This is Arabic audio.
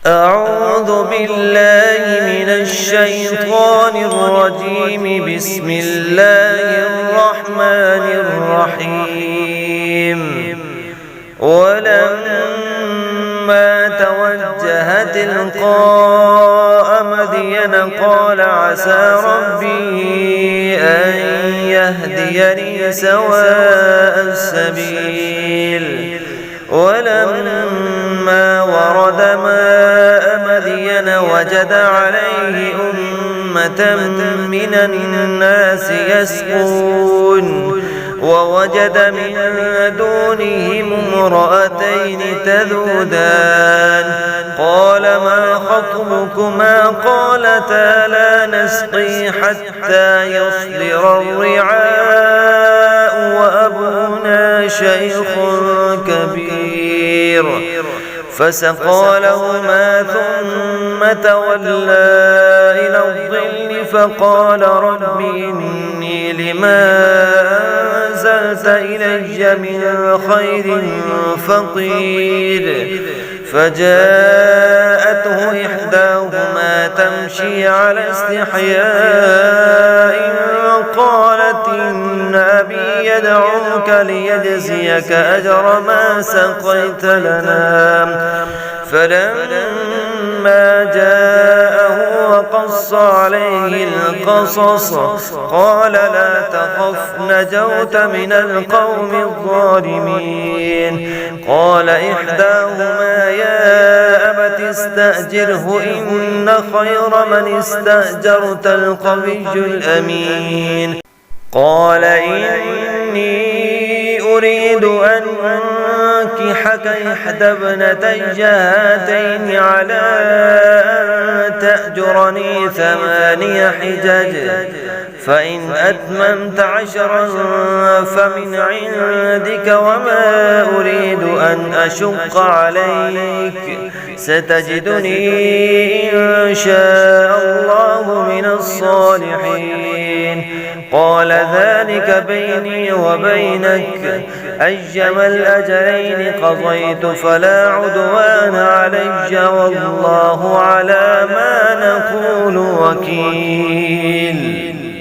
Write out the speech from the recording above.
أعوذ بالله من الشيطان الرجيم. بسم الله الرحمن الرحيم. ولما توجه تلقاء مدين قال عسى ربي أن يهديني سواء السبيل. ولما ورد ماء مدين وجد عليه أمة من الناس يسقون ووجد من دونهم امرأتين تذودان قال ما خطبكما قالتا لا نسقي حتى يصدر الرعاء وأبونا شيخ كبير. فسقى لهما ثم تولى إلى الظل فقال رب إني لما أنزلت إلي من خير فقير. فجاءته إحداهما تمشي على استحياء قالت إن أبي يدعوك ليجزيك أجر ما سقيت لنا. فلما جاءه وقص عليه القصص قال لا تخف نجوت من القوم الظالمين. قال إحداهما يا أبت استأجره إن خير من استأجرت القوي الأمين. قال إني أريد أن أنكحك إحدى ابنتي هاتين على أن تأجرني 8 حجج فإن أتممت 10 فمن عندك وما أريد أن أشق عليك ستجدني إن شاء الله من الصالحين. قال ذلك بيني وبينك أيما الأجلين قضيت فلا عدوان علي والله على ما نقول وكيل.